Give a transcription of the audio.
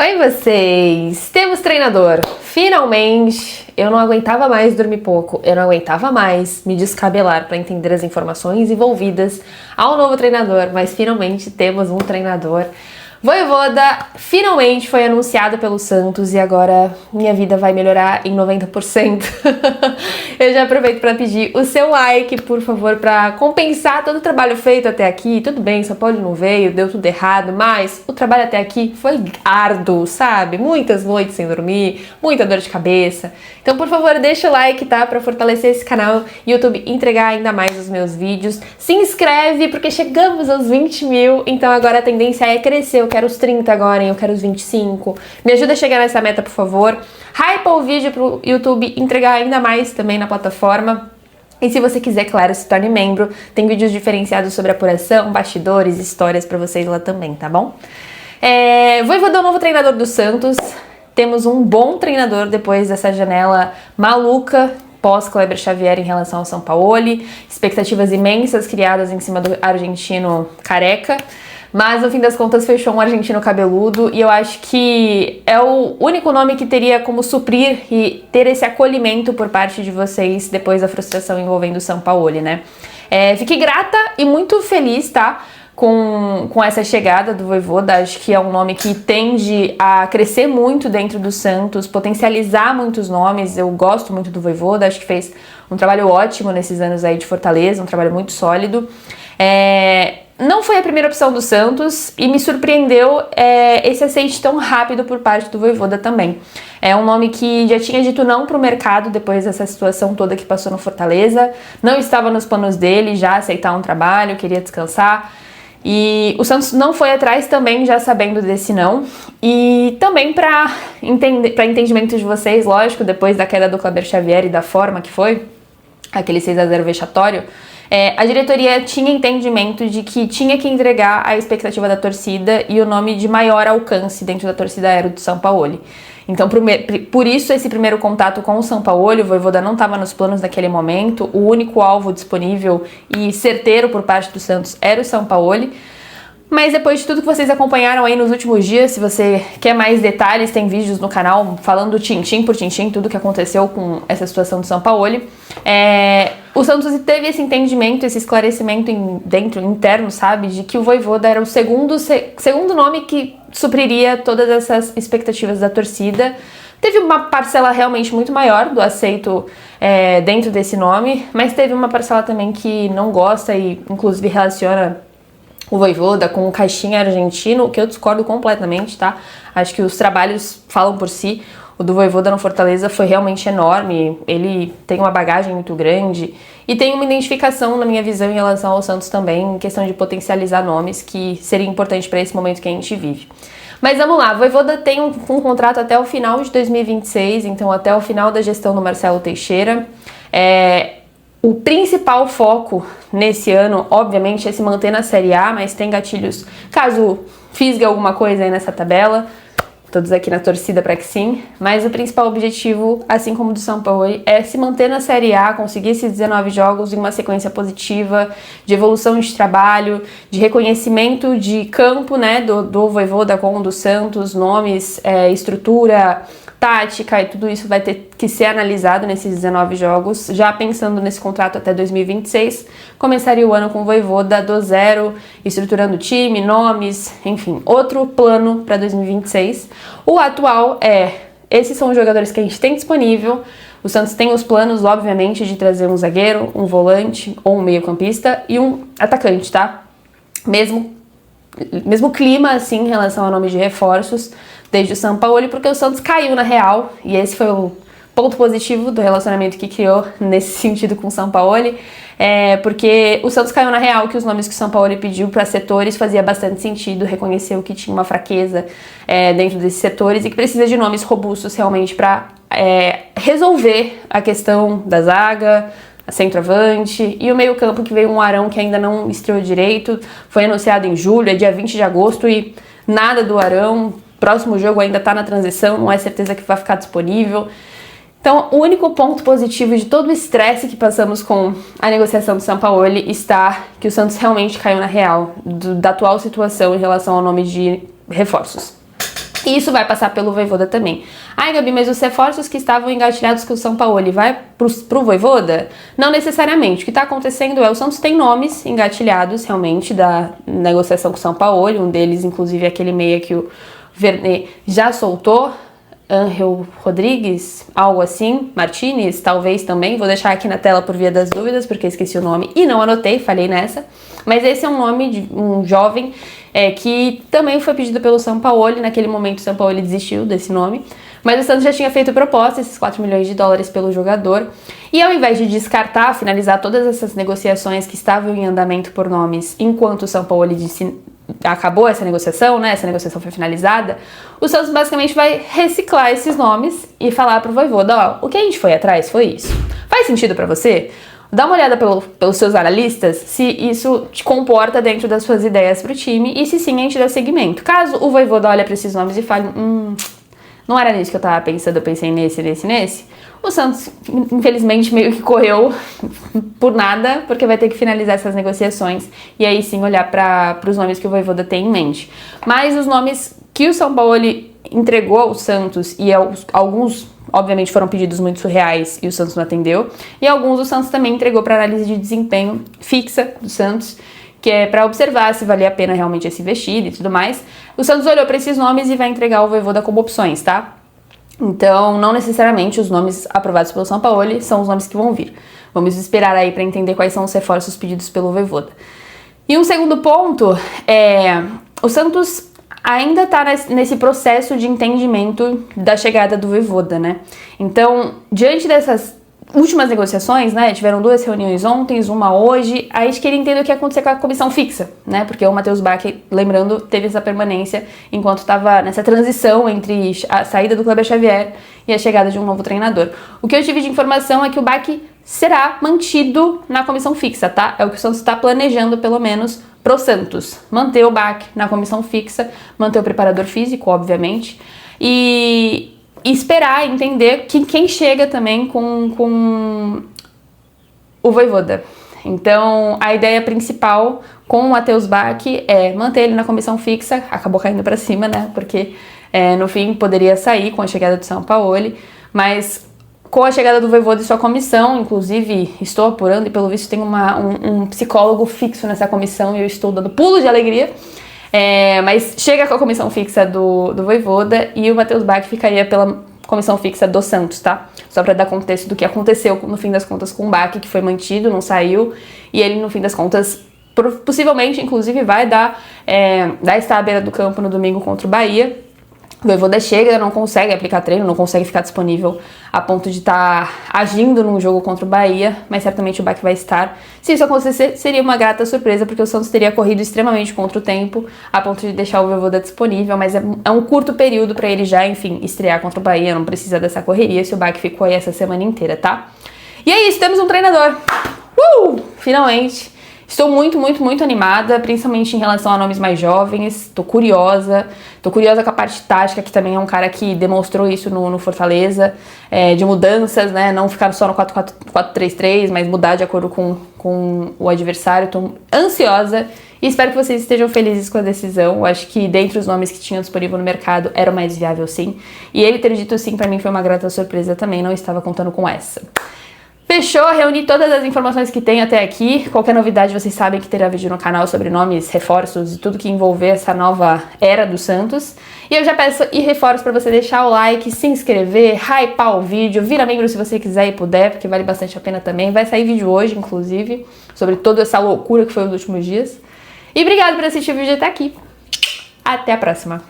Oi vocês! Temos treinador! Finalmente! Eu não aguentava mais dormir pouco, eu não aguentava mais me descabelar para entender as informações envolvidas ao novo treinador, mas finalmente temos um treinador. Vojvoda finalmente foi anunciado pelo Santos e agora minha vida vai melhorar em 90%. Eu já aproveito para pedir o seu like, por favor, para compensar todo o trabalho feito até aqui. Tudo bem, São Paulo não veio, deu tudo errado, mas o trabalho até aqui foi árduo, sabe? Muitas noites sem dormir, muita dor de cabeça. Então, por favor, deixa o like, tá? Para fortalecer esse canal e o YouTube entregar ainda mais os meus vídeos. Se inscreve, porque chegamos aos 20 mil, então agora a tendência é crescer. Eu quero os 30 agora, eu quero os 25. Me ajuda a chegar nessa meta, por favor. Hypa o vídeo pro YouTube entregar ainda mais também na plataforma. E se você quiser, claro, se torne membro. Tem vídeos diferenciados sobre apuração, bastidores, histórias pra vocês lá também, tá bom? Vojvoda é o novo treinador do Santos. Temos um bom treinador depois dessa janela maluca pós-Kleber Xavier em relação ao Sampaoli. Expectativas imensas criadas em cima do argentino careca. Mas no fim das contas fechou um argentino cabeludo e eu acho que é o único nome que teria como suprir e ter esse acolhimento por parte de vocês depois da frustração envolvendo o Sampaoli, né? Fiquei grata e muito feliz, tá? Com essa chegada do Vojvoda. Acho que é um nome que tende a crescer muito dentro do Santos, potencializar muitos nomes. Eu gosto muito do Vojvoda, acho que fez um trabalho ótimo nesses anos aí de Fortaleza, um trabalho muito sólido. Não foi a primeira opção do Santos e me surpreendeu esse aceite tão rápido por parte do Vojvoda também. É um nome que já tinha dito não para o mercado depois dessa situação toda que passou no Fortaleza. Não estava nos planos dele já aceitar um trabalho, queria descansar. E o Santos não foi atrás também, já sabendo desse não. E também para entendimento de vocês, lógico, depois da queda do Kleber Xavier e da forma que foi, aquele 6-0 vexatório, a diretoria tinha entendimento de que tinha que entregar a expectativa da torcida e o nome de maior alcance dentro da torcida era o do Sampaoli. Então, por isso, esse primeiro contato com o Sampaoli, o Vojvoda não estava nos planos naquele momento, o único alvo disponível e certeiro por parte do Santos era o Sampaoli. Mas depois de tudo que vocês acompanharam aí nos últimos dias, se você quer mais detalhes, tem vídeos no canal falando tintim por tintim, tudo que aconteceu com essa situação do Sampaoli. O Santos teve esse entendimento, esse esclarecimento interno, sabe, de que o Vojvoda era o segundo nome que supriria todas essas expectativas da torcida. Teve uma parcela realmente muito maior do aceito dentro desse nome, mas teve uma parcela também que não gosta e inclusive relaciona o Vojvoda com o caixinha argentino, o que eu discordo completamente, tá? Acho que os trabalhos falam por si. O do Vojvoda no Fortaleza foi realmente enorme, ele tem uma bagagem muito grande e tem uma identificação, na minha visão, em relação ao Santos também, em questão de potencializar nomes, que seria importante para esse momento que a gente vive. Mas vamos lá, o Vojvoda tem um contrato até o final de 2026, então até o final da gestão do Marcelo Teixeira. O principal foco nesse ano, obviamente, é se manter na Série A, mas tem gatilhos caso fisgue alguma coisa aí nessa tabela. Todos aqui na torcida para que sim. Mas o principal objetivo, assim como do Sampaoli, é se manter na Série A, conseguir esses 19 jogos em uma sequência positiva, de evolução de trabalho, de reconhecimento de campo, né, do Vojvoda com o do Santos, nomes, estrutura, tática e tudo isso vai ter que ser analisado nesses 19 jogos. Já pensando nesse contrato até 2026, começaria o ano com o Vojvoda do zero, estruturando o time, nomes, enfim, outro plano para 2026. O atual esses são os jogadores que a gente tem disponível. O Santos tem os planos, obviamente, de trazer um zagueiro, um volante ou um meio-campista e um atacante, tá? Mesmo clima, assim, em relação ao nome de reforços, desde o Sampaoli, porque o Santos caiu na real, e esse foi o ponto positivo do relacionamento que criou nesse sentido com o Sampaoli, porque o Santos caiu na real que os nomes que o Sampaoli pediu para setores fazia bastante sentido, reconheceu que tinha uma fraqueza dentro desses setores e que precisa de nomes robustos realmente para resolver a questão da zaga, a centroavante e o meio-campo, que veio um Arão que ainda não estreou direito, foi anunciado em julho, é dia 20 de agosto e nada do Arão. Próximo jogo ainda tá na transição, não é certeza que vai ficar disponível. Então, o único ponto positivo de todo o estresse que passamos com a negociação do Sampaoli está que o Santos realmente caiu na real da atual situação em relação ao nome de reforços. E isso vai passar pelo Vojvoda também. Ai, Gabi, mas os reforços que estavam engatilhados com o Sampaoli vai pro Vojvoda? Não necessariamente. O que está acontecendo é o Santos tem nomes engatilhados, realmente, da negociação com o Sampaoli. Um deles, inclusive, é aquele meia que o Vernet já soltou. Ángel Rodrigues, algo assim. Martinez, talvez também. Vou deixar aqui na tela por via das dúvidas, porque esqueci o nome e não anotei, falhei nessa. Mas esse é um nome de um jovem que também foi pedido pelo Sampaoli. Naquele momento o Sampaoli desistiu desse nome. Mas o Santos já tinha feito proposta, esses 4 milhões de dólares pelo jogador. E ao invés de descartar, finalizar todas essas negociações que estavam em andamento por nomes, enquanto o Sampaoli disse acabou essa negociação, né? Essa negociação foi finalizada. O Santos basicamente vai reciclar esses nomes e falar pro Vojvoda, ó, o que a gente foi atrás foi isso. Faz sentido pra você? Dá uma olhada pelos seus analistas se isso te comporta dentro das suas ideias pro time e se sim a gente dá seguimento. Caso o Vojvoda olhe pra esses nomes e fale, não era nisso que eu tava pensando, eu pensei nesse. O Santos, infelizmente, meio que correu por nada, porque vai ter que finalizar essas negociações e aí sim olhar para os nomes que o Vojvoda tem em mente. Mas os nomes que o Sampaoli entregou ao Santos, e alguns, obviamente, foram pedidos muito surreais e o Santos não atendeu, e alguns o Santos também entregou para análise de desempenho fixa do Santos, que é para observar se valia a pena realmente esse investido e tudo mais. O Santos olhou para esses nomes e vai entregar o Vojvoda como opções, tá? Então, não necessariamente os nomes aprovados pelo Sampaoli são os nomes que vão vir. Vamos esperar aí para entender quais são os reforços pedidos pelo Vojvoda. E um segundo ponto é o Santos ainda está nesse processo de entendimento da chegada do Vojvoda, né? Então, diante dessas últimas negociações, né, tiveram 2 reuniões ontem, uma hoje, a gente queria entender o que ia acontecer com a comissão fixa, né, porque o Matheus Bach, lembrando, teve essa permanência enquanto estava nessa transição entre a saída do Kleber Xavier e a chegada de um novo treinador. O que eu tive de informação é que o Bach será mantido na comissão fixa, tá? É o que o Santos está planejando, pelo menos, pro Santos. Manter o Bach na comissão fixa, manter o preparador físico, obviamente, e esperar, entender quem chega também com o Vojvoda. Então, a ideia principal com o Matheus Bach é manter ele na comissão fixa, acabou caindo para cima, né, porque no fim poderia sair com a chegada do Sampaoli, mas com a chegada do Vojvoda e sua comissão, inclusive estou apurando e pelo visto tem um psicólogo fixo nessa comissão e eu estou dando pulos de alegria. Mas chega com a comissão fixa do Vojvoda e o Matheus Bach ficaria pela comissão fixa do Santos, tá? Só para dar contexto do que aconteceu no fim das contas com o Bach, que foi mantido, não saiu, e ele no fim das contas possivelmente, inclusive, vai estar à beira do campo no domingo contra o Bahia. O Vojvoda chega, não consegue aplicar treino, não consegue ficar disponível a ponto de estar agindo num jogo contra o Bahia, mas certamente o Bach vai estar. Se isso acontecer, seria uma grata surpresa, porque o Santos teria corrido extremamente contra o tempo, a ponto de deixar o Vojvoda disponível, mas é um curto período para ele já, enfim, estrear contra o Bahia, não precisa dessa correria, se o Bach ficou aí essa semana inteira, tá? E é isso, temos um treinador! Finalmente! Estou muito, muito, muito animada, principalmente em relação a nomes mais jovens. Tô curiosa com a parte tática, que também é um cara que demonstrou isso no Fortaleza, de mudanças, né? Não ficar só no 4-4-3-3, mas mudar de acordo com o adversário. Tô ansiosa e espero que vocês estejam felizes com a decisão. Eu acho que dentre os nomes que tinham disponível no mercado, era o mais viável, sim. E ele ter dito sim, pra mim, foi uma grata surpresa também, não estava contando com essa. Fechou, reuni todas as informações que tem até aqui. Qualquer novidade, vocês sabem que terá vídeo no canal sobre nomes, reforços e tudo que envolver essa nova era do Santos. E eu já peço e reforço para você deixar o like, se inscrever, hypar o vídeo, vira membro se você quiser e puder, porque vale bastante a pena também. Vai sair vídeo hoje, inclusive, sobre toda essa loucura que foi os últimos dias. E obrigado por assistir o vídeo até aqui. Até a próxima.